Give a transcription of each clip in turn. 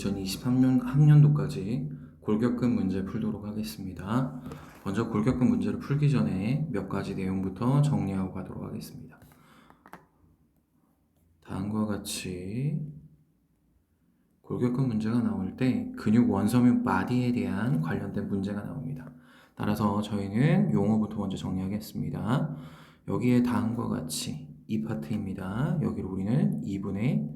2023년 학년도까지 골격근 문제 풀도록 하겠습니다. 먼저 골격근 문제를 풀기 전에 몇 가지 내용부터 정리하고 가도록 하겠습니다. 다음과 같이 골격근 문제가 나올 때 근육 원섬유 바디에 대한 관련된 문제가 나옵니다. 따라서 저희는 용어부터 먼저 정리하겠습니다. 여기에 다음과 같이 이 파트입니다. 여기를 우리는 2분의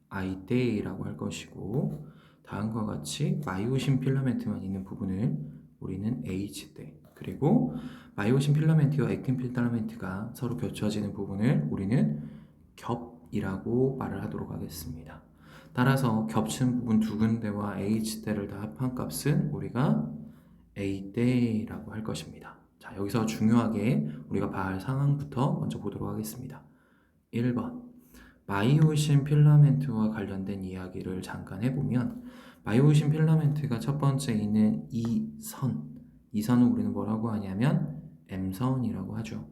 I대라고 할 것이고, 다음과 같이 마이오신 필라멘트만 있는 부분을 우리는 H대, 그리고 마이오신 필라멘트와 액틴 필라멘트가 서로 겹쳐지는 부분을 우리는 겹이라고 말을 하도록 하겠습니다. 따라서 겹친 부분 두 군데와 H대를 다 합한 값은 우리가 A대라고 할 것입니다. 자, 여기서 중요하게 우리가 봐야 할 상황부터 먼저 보도록 하겠습니다. 1번 마이오신 필라멘트와 관련된 이야기를 잠깐 해보면, 마이오신 필라멘트가 첫 번째 있는 이 선을 우리는 뭐라고 하냐면 M선이라고 하죠.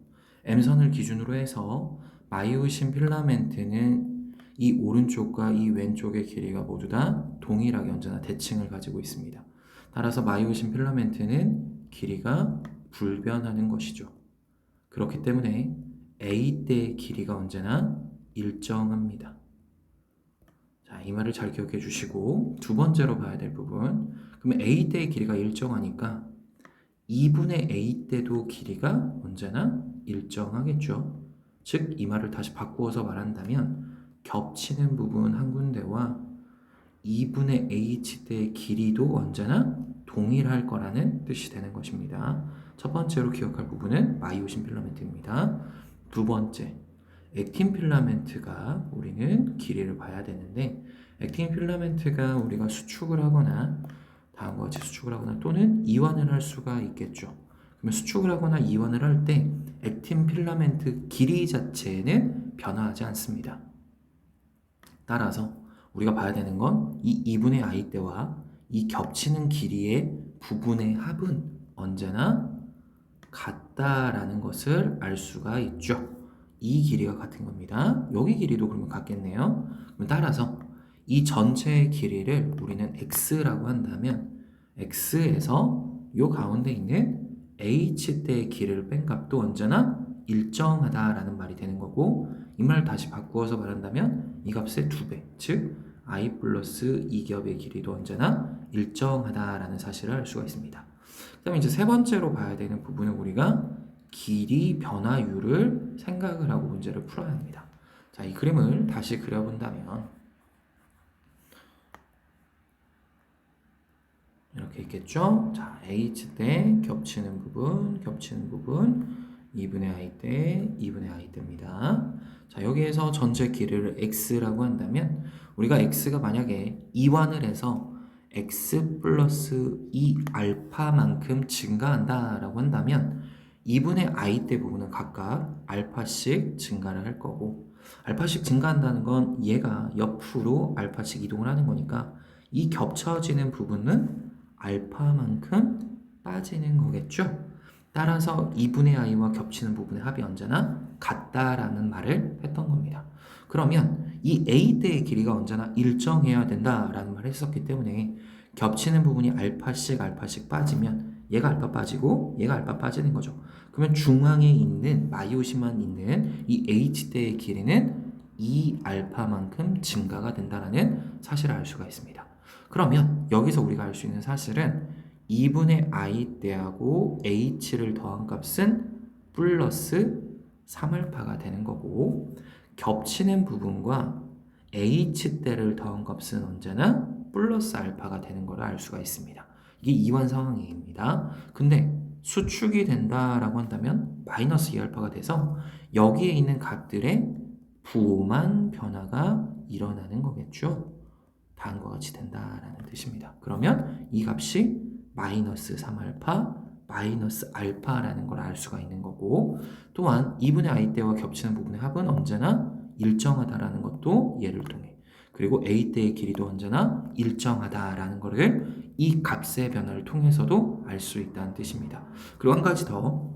M선을 기준으로 해서 마이오신 필라멘트는 이 오른쪽과 이 왼쪽의 길이가 모두 다 동일하게 언제나 대칭을 가지고 있습니다. 따라서 마이오신 필라멘트는 길이가 불변하는 것이죠. 그렇기 때문에 A대의 길이가 언제나 일정합니다. 자, 이 말을 잘 기억해 주시고, 두 번째로 봐야 될 부분, 그러면 A대의 길이가 일정하니까 2분의 A대도 길이가 언제나 일정하겠죠. 즉, 이 말을 다시 바꾸어서 말한다면 겹치는 부분 한 군데와 2분의 H대의 길이도 언제나 동일할 거라는 뜻이 되는 것입니다. 첫 번째로 기억할 부분은 마이오신 필라멘트입니다. 두 번째, 액틴 필라멘트가 우리는 길이를 봐야 되는데, 액틴 필라멘트가 우리가 수축을 하거나 다음과 같이 수축을 하거나 또는 이완을 할 수가 있겠죠. 그러면 수축을 하거나 이완을 할 때 액틴 필라멘트 길이 자체는 변화하지 않습니다. 따라서 우리가 봐야 되는 건 이 2분의 I대와 이 겹치는 길이의 부분의 합은 언제나 같다라는 것을 알 수가 있죠. 이 길이가 같은 겁니다. 여기 길이도 그러면 같겠네요. 그럼 따라서 이 전체의 길이를 우리는 X라고 한다면 X에서 이 가운데 있는 H대의 길이를 뺀 값도 언제나 일정하다라는 말이 되는 거고, 이 말을 다시 바꾸어서 말한다면 이 값의 2배, 즉 I 플러스 2겹의 길이도 언제나 일정하다라는 사실을 알 수가 있습니다. 그 다음에 이제 세 번째로 봐야 되는 부분은 우리가 길이 변화율을 생각을 하고 문제를 풀어야 합니다. 자, 이 그림을 다시 그려본다면 이렇게 있겠죠? 자, H대 겹치는 부분, 2분의 I대, 2분의 I대입니다. 자, 여기에서 전체 길이를 X라고 한다면 우리가 X가 만약에 이완을 해서 X 플러스 2 알파만큼 증가한다라고 한다면 2분의 I대 부분은 각각 알파씩 증가를 할 거고, 알파씩 증가한다는 건 얘가 옆으로 알파씩 이동을 하는 거니까 이 겹쳐지는 부분은 알파만큼 빠지는 거겠죠. 따라서 2분의 I와 겹치는 부분의 합이 언제나 같다라는 말을 했던 겁니다. 그러면 이 A대의 길이가 언제나 일정해야 된다라는 말을 했었기 때문에 겹치는 부분이 알파씩 빠지면 얘가 알파 빠지고 얘가 알파 빠지는 거죠. 그러면 중앙에 있는 마이오신만 있는 이 H대의 길이는 2알파만큼 증가가 된다는 사실을 알 수가 있습니다. 그러면 여기서 우리가 알 수 있는 사실은 2분의 I대하고 H를 더한 값은 플러스 3알파가 되는 거고, 겹치는 부분과 H대를 더한 값은 언제나 플러스 알파가 되는 걸 알 수가 있습니다. 이게 이완 상황입니다. 근데 수축이 된다라고 한다면 마이너스 2알파가 돼서 여기에 있는 값들의 부호만 변화가 일어나는 거겠죠. 다음과 같이 된다라는 뜻입니다. 그러면 이 값이 마이너스 3알파, 마이너스 알파라는 걸 알 수가 있는 거고, 또한 2분의 I대와 겹치는 부분의 합은 언제나 일정하다라는 것도 얘를 통해, 그리고 A대의 길이도 언제나 일정하다라는 거를 이 값의 변화를 통해서도 알 수 있다는 뜻입니다. 그리고 한 가지 더,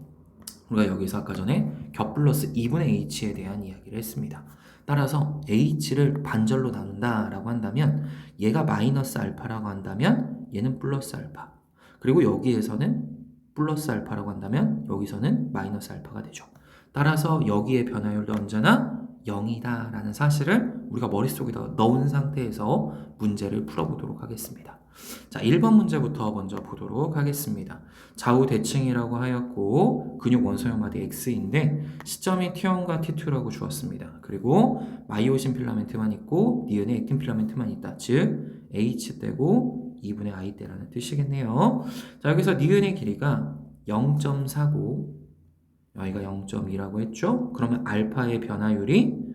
우리가 여기서 아까 전에 겹 플러스 2분의 H에 대한 이야기를 했습니다. 따라서 h를 반절로 나눈다라고 한다면 얘가 마이너스 알파라고 한다면 얘는 플러스 알파. 그리고 여기에서는 플러스 알파라고 한다면 여기서는 마이너스 알파가 되죠. 따라서 여기의 변화율도 언제나 0이다 라는 사실을 우리가 머릿속에다 넣은 상태에서 문제를 풀어보도록 하겠습니다. 자, 1번 문제부터 먼저 보도록 하겠습니다. 좌우 대칭이라고 하였고 근육 원소형 마디 X인데 시점이 T1과 T2라고 주었습니다. 그리고 마이오신 필라멘트만 있고 니은의 액틴 필라멘트만 있다. 즉 H대고 2분의 I대라는 뜻이겠네요. 자, 여기서 니은의 길이가 0.4고 여기가 0.2라고 했죠? 그러면 알파의 변화율이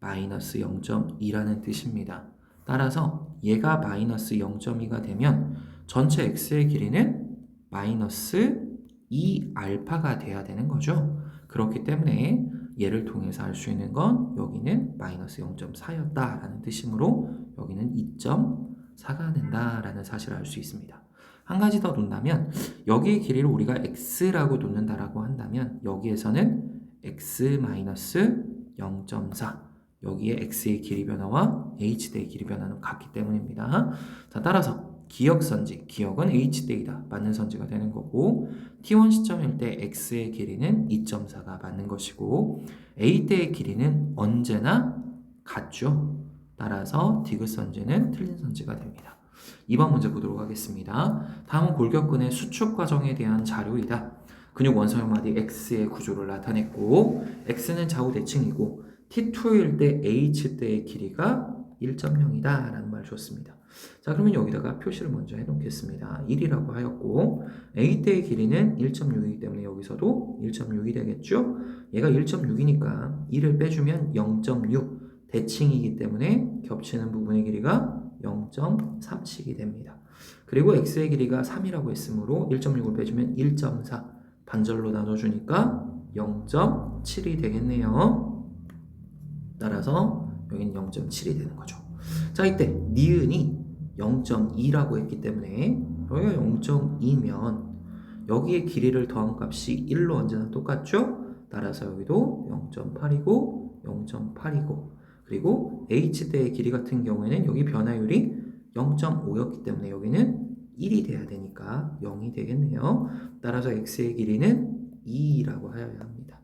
마이너스 0.2라는 뜻입니다. 따라서 얘가 마이너스 0.2가 되면 전체 x의 길이는 마이너스 2알파가 돼야 되는 거죠. 그렇기 때문에 얘를 통해서 알 수 있는 건 여기는 마이너스 0.4였다라는 뜻이므로 여기는 2.4가 된다라는 사실을 알 수 있습니다. 한 가지 더 놓는다면 여기의 길이를 우리가 x라고 놓는다라고 한다면 여기에서는 x-0.4 여기에 x의 길이 변화와 h대의 길이 변화는 같기 때문입니다. 자, 따라서 기역선지, 기역은 h대이다. 맞는 선지가 되는 거고 t1 시점일 때 x의 길이는 2.4가 맞는 것이고 a대의 길이는 언제나 같죠. 따라서 디귿선지는 틀린 선지가 됩니다. 2번 문제 보도록 하겠습니다. 다음은 골격근의 수축 과정에 대한 자료이다. 근육 원소형 마디 X의 구조를 나타냈고 X는 좌우 대칭이고 T2일 때 H대의 길이가 1.0이다 라는 말을 줬습니다. 자, 그러면 여기다가 표시를 먼저 해놓겠습니다. 1이라고 하였고 A대의 길이는 1.6이기 때문에 여기서도 1.6이 되겠죠? 얘가 1.6이니까 1을 빼주면 0.6 대칭이기 때문에 겹치는 부분의 길이가 0.3씩이 됩니다. 그리고 x의 길이가 3이라고 했으므로 1.6을 빼주면 1.4 반절로 나눠주니까 0.7이 되겠네요. 따라서 여기는 0.7이 되는 거죠. 자, 이때 니은이 0.2라고 했기 때문에 여기가 0.2면 여기에 길이를 더한 값이 1로 언제나 똑같죠? 따라서 여기도 0.8이고 0.8이고 그리고 h대의 길이 같은 경우에는 여기 변화율이 0.5였기 때문에 여기는 1이 돼야 되니까 0이 되겠네요. 따라서 x의 길이는 2라고 하여야 합니다.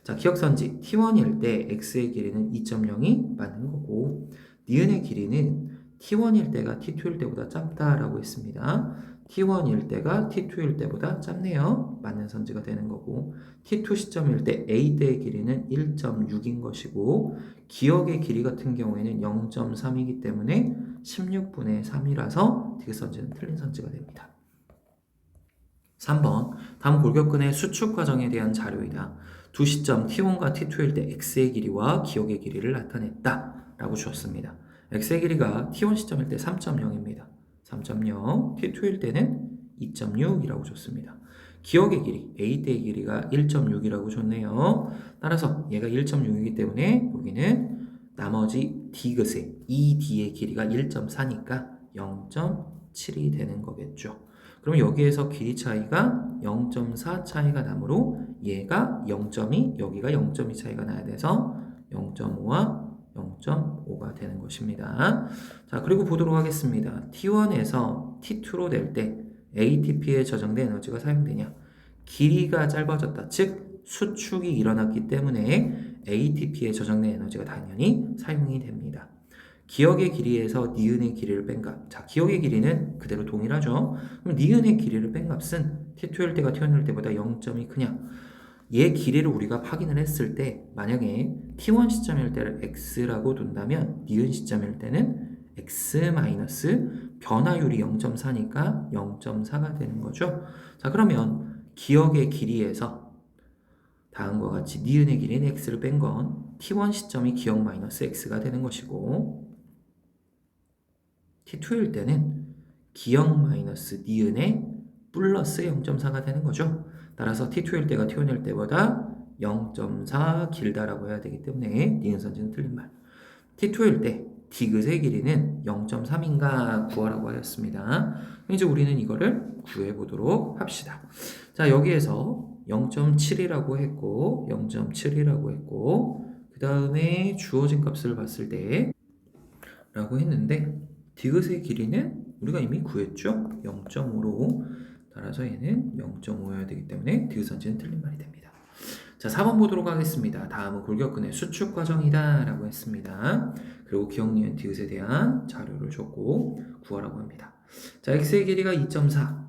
자, 기억선지 t1일 때 x의 길이는 2.0이 맞는 거고 니은의 길이는 t1일 때가 t2일 때보다 작다라고 했습니다. t1일 때가 t2일 때보다 짧네요. 맞는 선지가 되는 거고 t2 시점일 때 a대의 길이는 1.6인 것이고 기역의 길이 같은 경우에는 0.3이기 때문에 16분의 3이라서 디귿선지는 틀린 선지가 됩니다. 3번 다음 골격근의 수축 과정에 대한 자료이다. 두 시점 t1과 t2일 때 x의 길이와 기역의 길이를 나타냈다 라고 주었습니다. x의 길이가 t1 시점일 때 3.0입니다. 3.0, t2일 때는 2.6이라고 줬습니다. 기역의 길이, a대의 길이가 1.6이라고 줬네요. 따라서 얘가 1.6이기 때문에 여기는 나머지 디귿의 2d의 길이가 1.4니까 0.7이 되는 거겠죠. 그럼 여기에서 길이 차이가 0.4 차이가 나므로 얘가 0.2, 여기가 0.2 차이가 나야 돼서 0.5와 0.5가 되는 것입니다. 자, 그리고 보도록 하겠습니다. T1에서 T2로 낼 때 ATP에 저장된 에너지가 사용되냐? 길이가 짧아졌다. 즉 수축이 일어났기 때문에 ATP에 저장된 에너지가 당연히 사용이 됩니다. 기역의 길이에서 니은의 길이를 뺀 값. 자, 기역의 길이는 그대로 동일하죠. 그럼 니은의 길이를 뺀 값은 T2일 때가 T1일 때보다 0점이 크냐? 얘 길이를 우리가 확인을 했을 때 만약에 T1 시점일 때를 X라고 둔다면 니은 시점일 때는 X- 변화율이 0.4니까 0.4가 되는 거죠. 자, 그러면 기역의 길이에서 다음과 같이 니은의 길이는 X를 뺀 건 T1 시점이 기역 마이너스 X가 되는 것이고 T2일 때는 기역 마이너스 니은의 플러스 0.4가 되는 거죠. 따라서 T2일 때가 T1일 때보다 0.4 길다라고 해야 되기 때문에 니은 선지는 틀린 말. T2일 때 디귿의 길이는 0.3인가 구하라고 하였습니다. 이제 우리는 이거를 구해보도록 합시다. 자, 여기에서 0.7이라고 했고 0.7이라고 했고 그 다음에 주어진 값을 봤을 때 라고 했는데 디귿의 길이는 우리가 이미 구했죠? 0.5로. 따라서 얘는 0.5여야 되기 때문에 디귿선지는 틀린 말이 됩니다. 자, 4번 보도록 하겠습니다. 다음은 골격근의 수축 과정이다 라고 했습니다. 그리고 기억, 니은, 디귿에 대한 자료를 줬고 구하라고 합니다. 자, x의 길이가 2.4,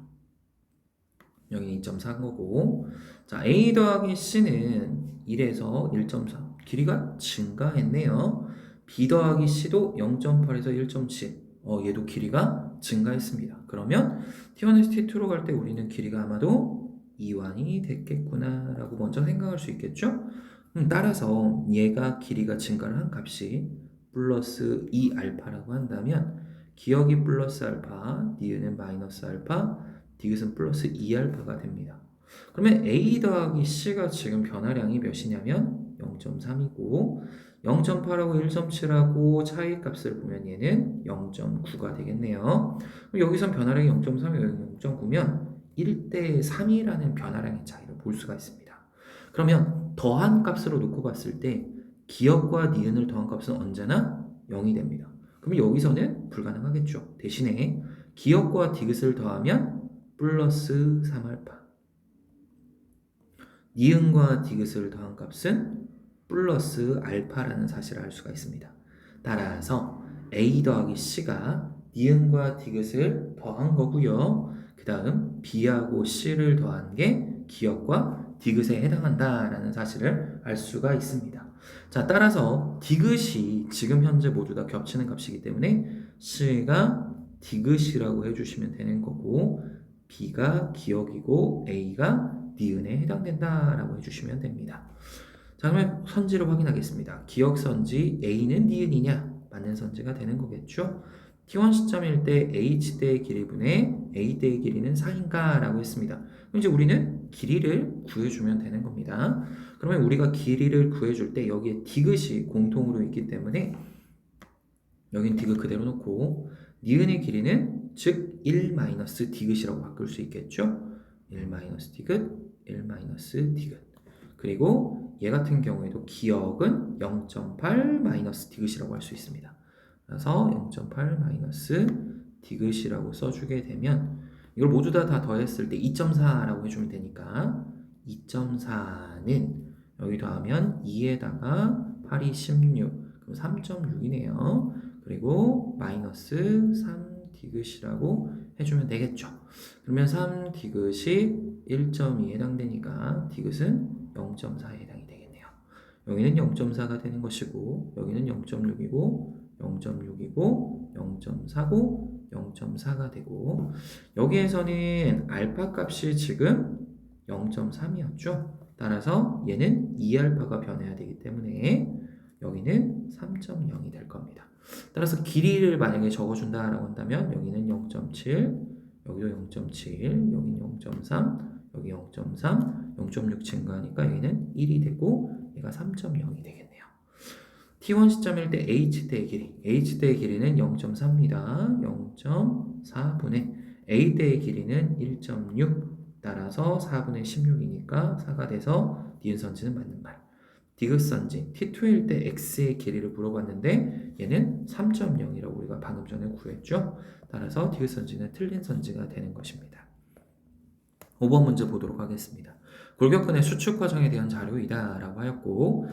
여기는 2.4인 거고, 자, a 더하기 c는 1에서 1.4, 길이가 증가했네요. b 더하기 c도 0.8에서 1.7, 얘도 길이가 증가했습니다. 그러면 t1에서 t2로 갈 때 우리는 길이가 아마도 이완이 됐겠구나 라고 먼저 생각할 수 있겠죠? 따라서 얘가 길이가 증가를 한 값이 플러스 2알파라고 한다면 기억이 플러스 알파, 니은은 마이너스 알파, 디귿은 플러스 2알파가 됩니다. 그러면 a 더하기 c가 지금 변화량이 몇이냐면 0.3이고 0.8하고 1.7하고 차이 값을 보면 얘는 0.9가 되겠네요. 그럼 여기선 변화량이 0.3이고 여기는 0.9면 1대 3이라는 변화량의 차이를 볼 수가 있습니다. 그러면 더한 값으로 놓고 봤을 때 기억과 니은을 더한 값은 언제나 0이 됩니다. 그럼 여기서는 불가능하겠죠. 대신에 기억과 디귿을 더하면 플러스 3알파, 니은과 디귿을 더한 값은 플러스 알파라는 사실을 알 수가 있습니다. 따라서 a 더하기 c가 니은과 디귿을 더한 거고요. 그 다음 b하고 c를 더한 게 기억과 디귿에 해당한다라는 사실을 알 수가 있습니다. 자, 따라서 디귿이 지금 현재 모두 다 겹치는 값이기 때문에 c가 디귿이라고 해주시면 되는 거고 b가 기억이고 a가 니은에 해당된다라고 해주시면 됩니다. 자, 그러면 선지를 확인하겠습니다. 기억 선지 a는 니은이냐? 맞는 선지가 되는 거겠죠? t1 시점일 때 h대의 길이분의 a대의 길이는 4인가? 라고 했습니다. 그럼 이제 우리는 길이를 구해주면 되는 겁니다. 그러면 우리가 길이를 구해줄 때 여기에 디귿이 공통으로 있기 때문에 여긴 디귿 그대로 놓고 니은의 길이는 즉 1-디귿이라고 바꿀 수 있겠죠? 1-디귿, 1-디귿. 그리고 얘 같은 경우에도 기억은 0.8-디귿이라고 할 수 있습니다. 그래서 0.8-디귿이라고 써주게 되면 이걸 모두 다 더했을 때 2.4라고 해주면 되니까 2.4는 여기 더하면 2에다가 8이 16, 그럼 3.6이네요. 그리고 마이너스 3디귿이라고 해주면 되겠죠. 그러면 3디귿이 1.2에 해당되니까 디귿은 0.4에 해당이 되겠네요. 여기는 0.4가 되는 것이고 여기는 0.6이고 0.6이고 0.4고 0.4가 되고 여기에서는 알파 값이 지금 0.3이었죠. 따라서 얘는 2알파가 변해야 되기 때문에 여기는 3.0이 될 겁니다. 따라서 길이를 만약에 적어준다라고 한다면 여기는 0.7, 여기도 0.7, 여기는 0.3, 여기 0.3, 0.6 증가하니까 여기는 1이 되고 얘가 3.0이 되겠네요. t1 시점일 때 h대의 길이, h대의 길이는 0.4입니다. 0.4분의 a대의 길이는 1.6, 따라서 4분의 16이니까 4가 돼서 니은선지는 맞는 말. 디귿선지 t2일 때 x의 길이를 물어봤는데 얘는 3.0이라고 우리가 방금 전에 구했죠. 따라서 디귿선지는 틀린 선지가 되는 것입니다. 5번 문제 보도록 하겠습니다. 골격근의 수축 과정에 대한 자료이다 라고 하였고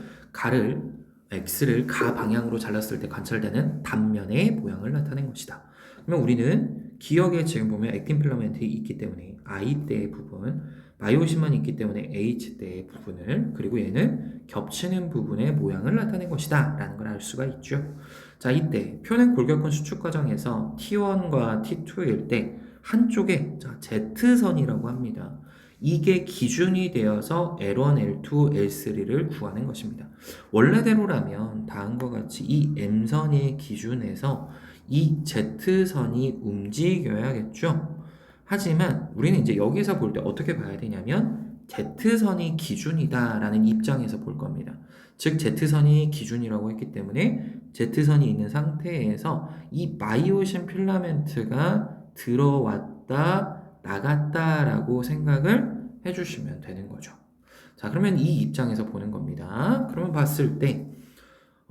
x를 가 방향으로 잘랐을 때 관찰되는 단면의 모양을 나타낸 것이다. 그러면 우리는 기억에 지금 보면 액틴 필라멘트가 있기 때문에 I대의 부분, 마이오신만 있기 때문에 H대의 부분을, 그리고 얘는 겹치는 부분의 모양을 나타낸 것이다 라는 걸 알 수가 있죠. 자, 이때 표는 골격근 수축 과정에서 T1과 T2일 때 한쪽에 Z선이라고 합니다. 이게 기준이 되어서 L1, L2, L3를 구하는 것입니다. 원래대로라면 다음과 같이 이 M선의 기준에서 이 Z선이 움직여야겠죠. 하지만 우리는 이제 여기서 볼 때 어떻게 봐야 되냐면 Z선이 기준이다 라는 입장에서 볼 겁니다. 즉 Z선이 기준이라고 했기 때문에 Z선이 있는 상태에서 이 마이오신 필라멘트가 들어왔다 나갔다 라고 생각을 해주시면 되는 거죠. 자, 그러면 이 입장에서 보는 겁니다. 그러면 봤을 때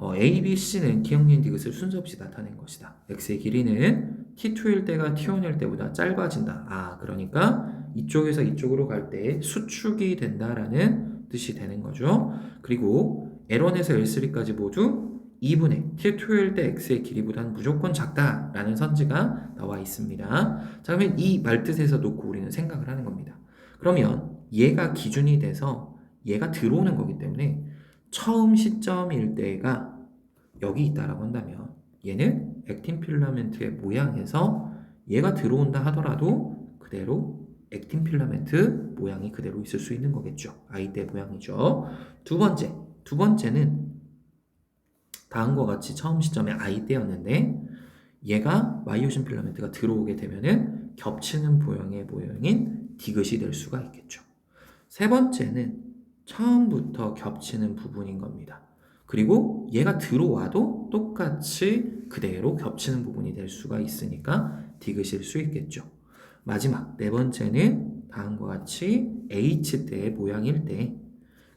A, B, C는 기억니은 디귿을 순서 없이 나타낸 것이다. X의 길이는 T2일 때가 T1일 때보다 짧아진다. 그러니까 이쪽에서 이쪽으로 갈 때 수축이 된다라는 뜻이 되는 거죠. 그리고 L1에서 L3까지 모두 2분의 T2일 때 X의 길이보다는 무조건 작다라는 선지가 나와 있습니다. 자, 그러면 이 말뜻에서 놓고 우리는 생각을 하는 겁니다. 그러면 얘가 기준이 돼서 얘가 들어오는 거기 때문에 처음 시점일 때가 여기 있다라고 한다면 얘는 액틴 필라멘트의 모양에서 얘가 들어온다 하더라도 그대로 액틴 필라멘트 모양이 그대로 있을 수 있는 거겠죠. 아이대 모양이죠. 두 번째는 다음과 같이 처음 시점에 아이대였는데 얘가 마이오신 필라멘트가 들어오게 되면은 겹치는 모양인 디귿이 될 수가 있겠죠. 세 번째는 처음부터 겹치는 부분인 겁니다. 그리고 얘가 들어와도 똑같이 그대로 겹치는 부분이 될 수가 있으니까 디귿일 수 있겠죠. 마지막 네 번째는 다음과 같이 H대의 모양일 때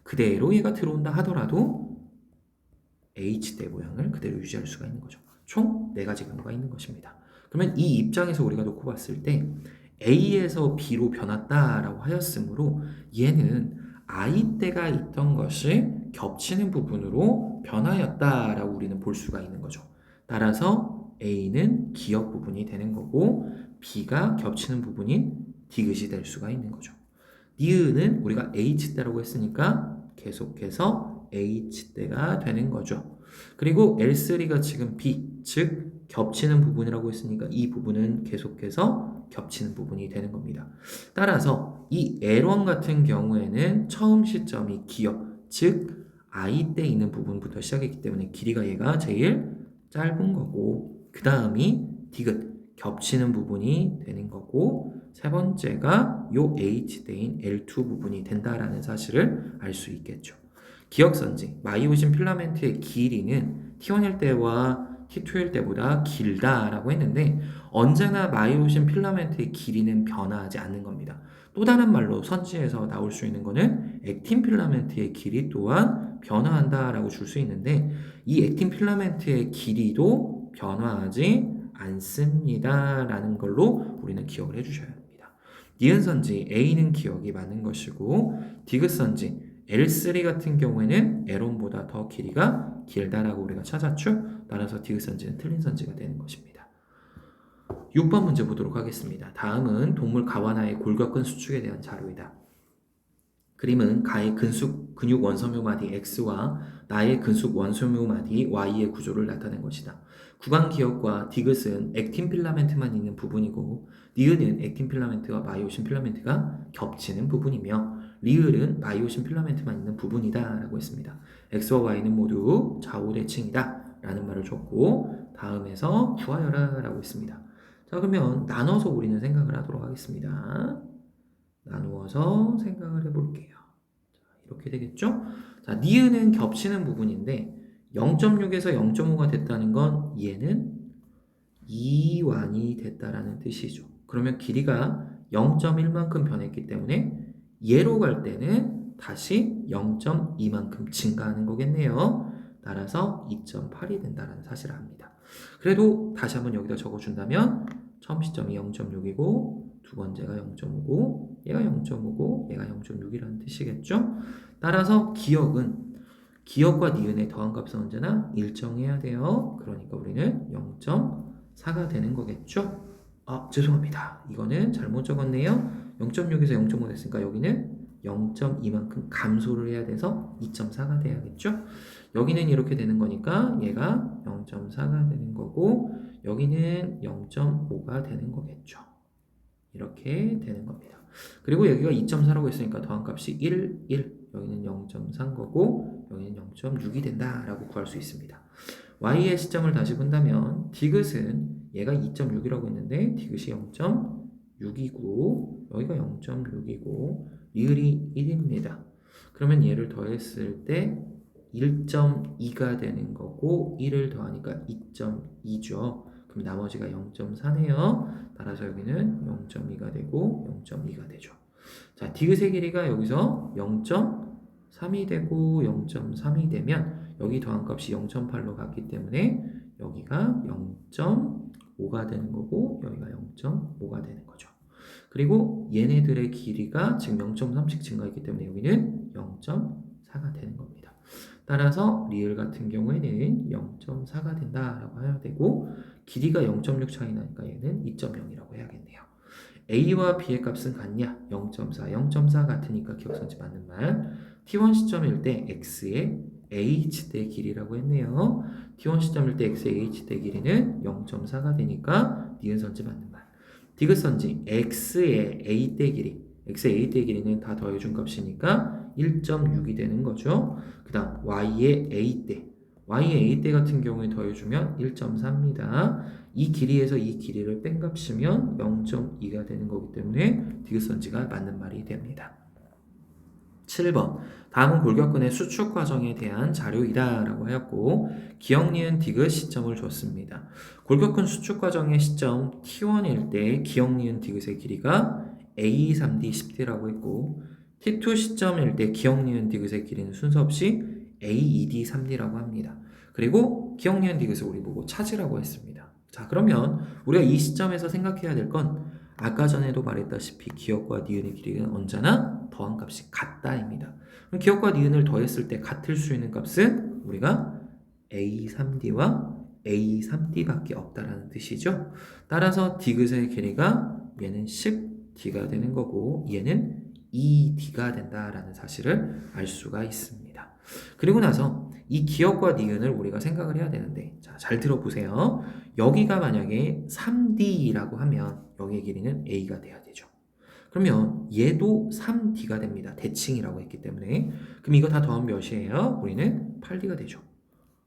그대로 얘가 들어온다 하더라도 H대 모양을 그대로 유지할 수가 있는 거죠. 총 4가지 경우가 있는 것입니다. 그러면 이 입장에서 우리가 놓고 봤을 때 A에서 B로 변했다라고 하였으므로 얘는 I대가 있던 것이 겹치는 부분으로 변하였다라고 우리는 볼 수가 있는 거죠. 따라서 A는 기역 부분이 되는 거고 B가 겹치는 부분인 디귿이 될 수가 있는 거죠. 니은은 우리가 H대라고 했으니까 계속해서 H대가 되는 거죠. 그리고 L3가 지금 B, 즉 겹치는 부분이라고 했으니까 이 부분은 계속해서 겹치는 부분이 되는 겁니다. 따라서 이 L1 같은 경우에는 처음 시점이 기역, 즉 I 때 있는 부분부터 시작했기 때문에 길이가 얘가 제일 짧은 거고 그 다음이 디귿, 겹치는 부분이 되는 거고 세 번째가 요 H대인 L2 부분이 된다라는 사실을 알 수 있겠죠. 기억선지, 마이오신 필라멘트의 길이는 T1일 때와 T2일 때보다 길다라고 했는데 언제나 마이오신 필라멘트의 길이는 변화하지 않는 겁니다. 또 다른 말로 선지에서 나올 수 있는 거는 액틴 필라멘트의 길이 또한 변화한다라고 줄 수 있는데 이 액틴 필라멘트의 길이도 변화하지 않습니다. 라는 걸로 우리는 기억을 해주셔야 합니다. 니은선지 A는 기억이 많은 것이고 디귿선지 L3 같은 경우에는 L1보다 더 길이가 길다라고 우리가 찾았죠. 따라서 디귿선지는 틀린 선지가 되는 것입니다. 6번 문제 보도록 하겠습니다. 다음은 동물 가와나의 골격근 수축에 대한 자료이다. 그림은 가의 근육 원섬유 마디 X와 나의 근육 원섬유 마디 Y의 구조를 나타낸 것이다. 구강 기역과 디귿은 액틴 필라멘트만 있는 부분이고 니은은 액틴 필라멘트와 마이오신 필라멘트가 겹치는 부분이며 리을은 마이오신 필라멘트만 있는 부분이다 라고 했습니다. X와 Y는 모두 좌우대칭이다 라는 말을 줬고 다음에서 구하여라 라고 했습니다. 자, 그러면 나눠서 우리는 생각을 하도록 하겠습니다. 나누어서 생각을 해볼게요. 자, 이렇게 되겠죠? 자, 니은은 겹치는 부분인데 0.6에서 0.5가 됐다는 건 얘는 이완이 됐다라는 뜻이죠. 그러면 길이가 0.1만큼 변했기 때문에 얘로 갈 때는 다시 0.2만큼 증가하는 거겠네요. 따라서 2.8이 된다는 사실을 압니다. 그래도 다시 한번 여기다 적어준다면 처음 시점이 0.6이고 두 번째가 0.5고 얘가 0.5고 얘가 0.6이라는 뜻이겠죠. 따라서 기억과 니은의 더한 값은 언제나 일정해야 돼요. 그러니까 우리는 0.4가 되는 거겠죠. 죄송합니다. 이거는 잘못 적었네요. 0.6에서 0.5 됐으니까 여기는 0.2만큼 감소를 해야 돼서 2.4가 돼야겠죠. 여기는 이렇게 되는 거니까 얘가 0.4가 되는 거고 여기는 0.5가 되는 거겠죠. 이렇게 되는 겁니다. 그리고 여기가 2.4라고 했으니까 더한값이 1, 1 여기는 0.3 거고 여기는 0.6이 된다라고 구할 수 있습니다. Y의 시점을 다시 본다면 디귿은 얘가 2.6이라고 했는데 디귿이 0.6이고 여기가 0.6이고 리을이 1입니다. 그러면 얘를 더했을 때 1.2가 되는 거고 1을 더하니까 2.2죠. 그럼 나머지가 0.4네요. 따라서 여기는 0.2가 되고 0.2가 되죠. 자, 디귿의 길이가 여기서 0.3이 되고 0.3이 되면 여기 더한값이 0.8로 갔기 때문에 여기가 0.5가 되는 거고 여기가 0.5가 되는 거죠. 그리고 얘네들의 길이가 지금 0.3씩 증가했기 때문에 여기는 0.4가 되는 겁니다. 따라서 리을 같은 경우에는 0.4가 된다라고 해야 되고 길이가 0.6 차이 나니까 얘는 2.0이라고 해야겠네요. A와 B의 값은 같냐? 0.4, 0.4 같으니까 기억선지 맞는 말. T1 시점일 때 X의 H대 길이라고 했네요. T1 시점일 때 X의 H대 길이는 0.4가 되니까 니은선지 맞는 말. 디귿선지 X의 A대 길이, X의 A대 길이는 다 더해준 값이니까 1.6이 되는 거죠. 그 다음 Y의 A대, Y의 A대 같은 경우에 더해주면 1.4입니다. 이 길이에서 이 길이를 뺀 값이면 0.2가 되는 거기 때문에 디귿선지가 맞는 말이 됩니다. 7번 다음은 골격근의 수축 과정에 대한 자료이다 라고 하였고 기억, 니은, 디귿 시점을 줬습니다. 골격근 수축 과정의 시점 T1일 때 기억, 니은, 디귿의 길이가 A, 3D, 10D라고 했고 T2 시점일 때 기억, 니은, 디귿의 길이는 순서 없이 A, 2D, 3D라고 합니다. 그리고 기억, 니은, 디귿을 우리 보고 찾으라고 했습니다. 자, 그러면 우리가 이 시점에서 생각해야 될 건 아까 전에도 말했다시피 기억과 니은의 길이는 언제나 더한 값이 같다입니다. 그럼 기억과 니은을 더했을 때 같을 수 있는 값은 우리가 A3D와 A3D밖에 없다라는 뜻이죠. 따라서 디귿의 길이가 얘는 10D가 되는 거고 얘는 2D가 된다라는 사실을 알 수가 있습니다. 그리고 나서 이 기억과 니은을 우리가 생각을 해야 되는데 자, 잘 들어보세요. 여기가 만약에 3D라고 하면 여기의 길이는 A가 돼야 되죠. 그러면 얘도 3D가 됩니다. 대칭이라고 했기 때문에. 그럼 이거 다 더하면 몇이에요? 우리는 8D가 되죠.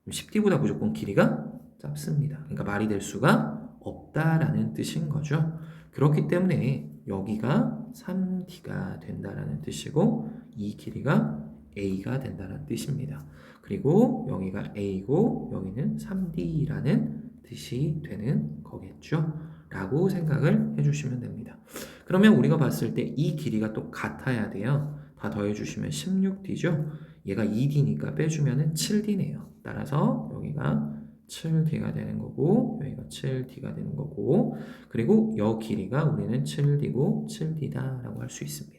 10D보다 무조건 길이가 짧습니다. 그러니까 말이 될 수가 없다라는 뜻인 거죠. 그렇기 때문에 여기가 3D가 된다라는 뜻이고 이 길이가 A가 된다는 뜻입니다. 그리고 여기가 A고 여기는 3D라는 뜻이 되는 거겠죠. 라고 생각을 해주시면 됩니다. 그러면 우리가 봤을 때 이 길이가 또 같아야 돼요. 다 더해주시면 16D죠. 얘가 2D니까 빼주면 7D네요. 따라서 여기가 7D가 되는 거고 여기가 7D가 되는 거고 그리고 여 길이가 우리는 7D고 7D다라고 할 수 있습니다.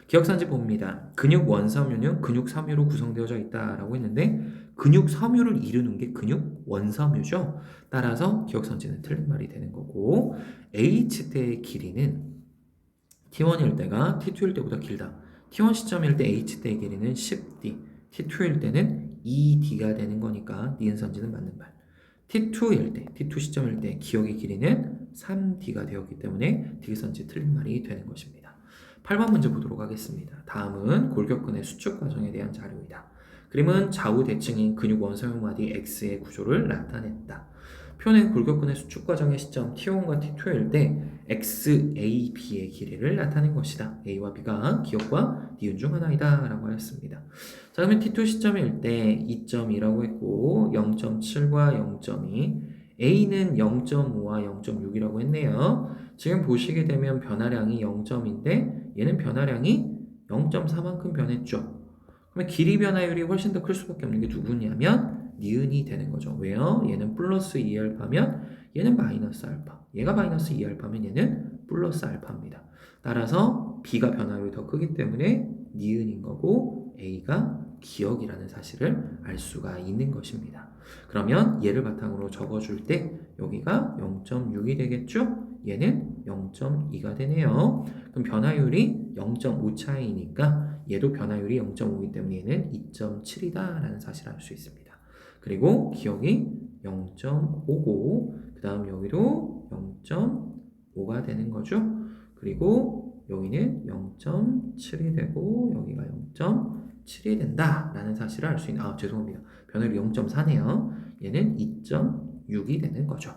기억산지 봅니다. 근육 원섬유는 근육 섬유로 구성되어져 있다라고 했는데 근육 섬유를 이루는 게 근육 원섬유죠. 따라서 기억선지는 틀린 말이 되는 거고 H대의 길이는 T1일 때가 T2일 때보다 길다. T1 시점일 때 H대의 길이는 10D, T2일 때는 2D가 되는 거니까 니은선지는 맞는 말. T2일 때, T2 시점일 때 기억의 길이는 3D가 되었기 때문에 디귿선지 틀린 말이 되는 것입니다. 8번 문제 보도록 하겠습니다. 다음은 골격근의 수축 과정에 대한 자료이다. 그림은 좌우 대칭인 근육 원섬유 마디 X의 구조를 나타냈다. 표는 골격근의 수축 과정의 시점 T1과 T2일 때 X, A, B의 길이를 나타낸 것이다. A와 B가 기억과 니은 중 하나이다 라고 하였습니다. 자, 그러면 T2 시점일 때 2.2라고 했고 0.7과 0.2 A는 0.5와 0.6이라고 했네요. 지금 보시게 되면 변화량이 0점인데 얘는 변화량이 0.4만큼 변했죠. 그러면 길이 변화율이 훨씬 더 클 수밖에 없는 게 누구냐면 니은이 되는 거죠. 왜요? 얘는 플러스 2알파면 얘는 마이너스 알파. 얘가 마이너스 2알파면 얘는 플러스 알파입니다. 따라서 B가 변화율이 더 크기 때문에 니은인 거고 A가 기억이라는 사실을 알 수가 있는 것입니다. 그러면 얘를 바탕으로 적어줄 때 여기가 0.6이 되겠죠? 얘는 0.2가 되네요. 그럼 변화율이 0.5 차이니까 얘도 변화율이 0.5이기 때문에 얘는 2.7이다 라는 사실을 알 수 있습니다. 그리고 기억이 0.5고 그 다음 여기도 0.5가 되는 거죠. 그리고 여기는 0.7이 되고 여기가 0.7이 된다 라는 사실을 알 수 있는 죄송합니다. 변화율이 0.4네요. 얘는 2.6이 되는 거죠.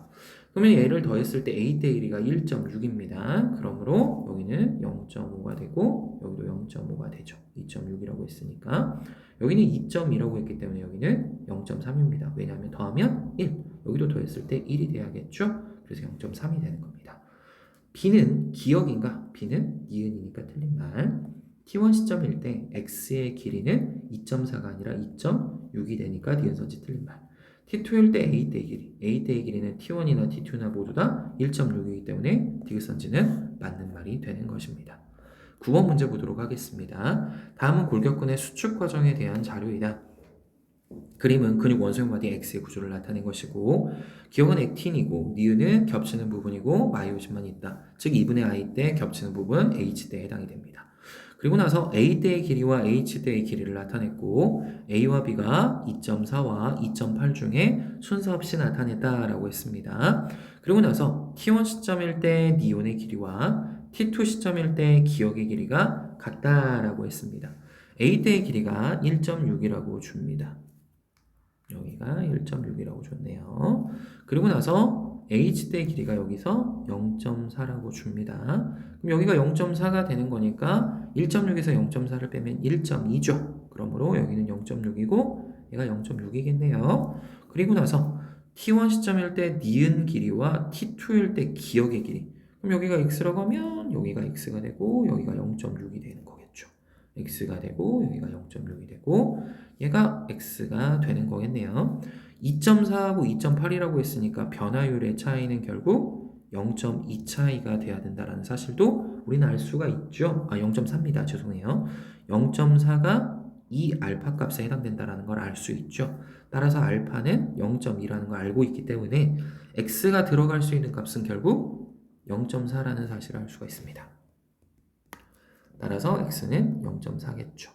그러면 얘를 더했을 때 A대 1이가 1.6입니다. 그러므로 여기는 0.5가 되고 여기도 0.5가 되죠. 2.6이라고 했으니까 여기는 2.2라고 했기 때문에 여기는 0.3입니다. 왜냐하면 더하면 1 여기도 더했을 때 1이 돼야겠죠. 그래서 0.3이 되는 겁니다. B는 기억인가? B는 니은이니까 틀린 말. T1 시점일 때 X의 길이는 2.4가 아니라 2.6 6이 되니까 디귿선지 틀린 말. T2일 때 A대의 길이. A대의 길이는 T1이나 T2나 모두 다 1.6이기 때문에 디귿선지는 맞는 말이 되는 것입니다. 9번 문제 보도록 하겠습니다. 다음은 골격근의 수축 과정에 대한 자료이다. 그림은 근육 원소형 바디 X의 구조를 나타낸 것이고 기억은 액틴이고 니은은 겹치는 부분이고 마이오신만 있다. 즉 2분의 I 때 겹치는 부분 H대에 해당이 됩니다. 그리고 나서 A대의 길이와 H대의 길이를 나타냈고 A와 B가 2.4와 2.8 중에 순서 없이 나타냈다라고 했습니다. 그리고 나서 T1 시점일 때 니온의 길이와 T2 시점일 때 기억의 길이가 같다라고 했습니다. A대의 길이가 1.6이라고 줍니다. 여기가 1.6이라고 줬네요. 그리고 나서 H대의 길이가 여기서 0.4라고 줍니다. 그럼 여기가 0.4가 되는 거니까 1.6에서 0.4를 빼면 1.2죠. 그러므로 여기는 0.6이고 얘가 0.6이겠네요. 그리고 나서 T1 시점일 때 니은 길이와 T2일 때 기억의 길이. 그럼 여기가 X라고 하면 여기가 X가 되고 여기가 0.6이 되는 거겠죠. X가 되고 여기가 0.6이 되고 얘가 X가 되는 거겠네요. 2.4하고 2.8이라고 했으니까 변화율의 차이는 결국 0.2 차이가 돼야 된다는 사실도 우리는 알 수가 있죠. 0.4입니다. 죄송해요. 0.4가 이 알파 값에 해당된다는 걸 알 수 있죠. 따라서 알파는 0.2라는 걸 알고 있기 때문에 X가 들어갈 수 있는 값은 결국 0.4라는 사실을 알 수가 있습니다. 따라서 X는 0.4겠죠.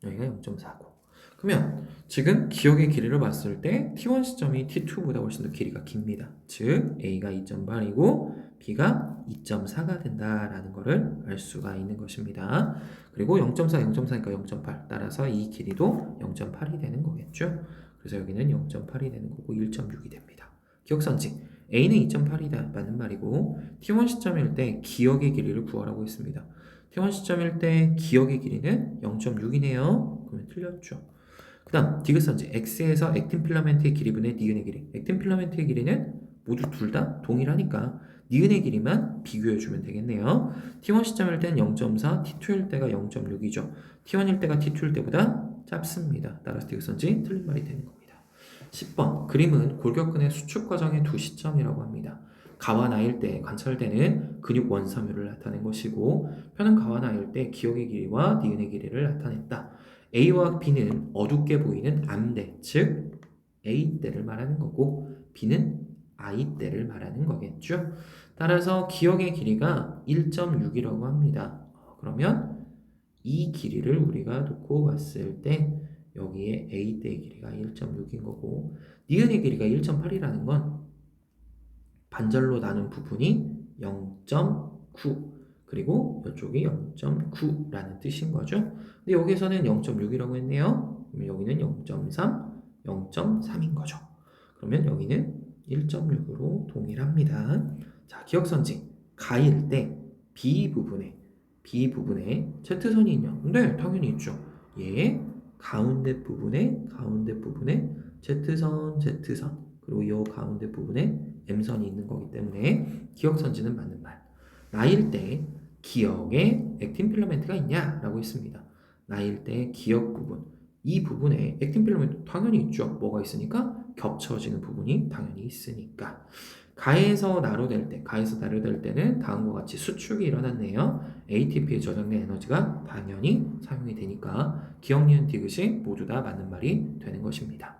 여기가 0.4고. 그러면 지금 기억의 길이를 봤을 때 T1 시점이 T2보다 훨씬 더 길이가 깁니다. 즉 A가 2.8이고 B가 2.4가 된다라는 것을 알 수가 있는 것입니다. 그리고 0.4, 0.4니까 0.8. 따라서 이 길이도 0.8이 되는 거겠죠. 그래서 여기는 0.8이 되는 거고 1.6이 됩니다. 기억선지 A는 2.8이다 맞는 말이고 T1 시점일 때 기억의 길이를 구하라고 했습니다. T1 시점일 때 기억의 길이는 0.6이네요. 그러면 틀렸죠. 그 다음 디귿선지 X에서 액틴 필라멘트의 길이분의 니은의 길이. 액틴 필라멘트의 길이는 모두 둘 다 동일하니까 니은의 길이만 비교해주면 되겠네요. T1 시점일 때는 0.4, T2일 때가 0.6이죠. T1일 때가 T2일 때보다 짧습니다. 따라서 디귿선지 틀린 말이 되는 겁니다. 10번 그림은 골격근의 수축 과정의 두 시점이라고 합니다. 가와 나일 때 관찰되는 근육 원섬유를 나타낸 것이고 표는 가와 나일 때 기억의 길이와 니은의 길이를 나타냈다. A와 B는 어둡게 보이는 암대, 즉 A대를 말하는 거고 B는 I대를 말하는 거겠죠. 따라서 기억의 길이가 1.6이라고 합니다. 그러면 이 길이를 우리가 놓고 봤을 때 여기에 A대의 길이가 1.6인 거고 니은의 길이가 1.8이라는 건 반절로 나눈 부분이 0.9 그리고 이쪽이 0.9라는 뜻인 거죠. 근데 여기서는 0.6이라고 했네요. 그러면 여기는 0.3, 0.3인 거죠. 그러면 여기는 1.6으로 동일합니다. 자, 기억선지 가일 때 B 부분에 Z선이 있냐? 네, 당연히 있죠. 얘 가운데 부분에 Z선 그리고 이 가운데 부분에 M선이 있는 거기 때문에 기억선지는 맞는 말. 나일 때 기억에 액틴 필라멘트가 있냐라고 했습니다. 나일 때 기억 부분 이 부분에 액틴 필라멘트 당연히 있죠. 뭐가 있으니까 겹쳐지는 부분이 당연히 있으니까. 가에서 나로될 때는 다음과 같이 수축이 일어났네요. ATP에 저장된 에너지가 당연히 사용이 되니까 기억, 니은, 디귿이 모두 다 맞는 말이 되는 것입니다.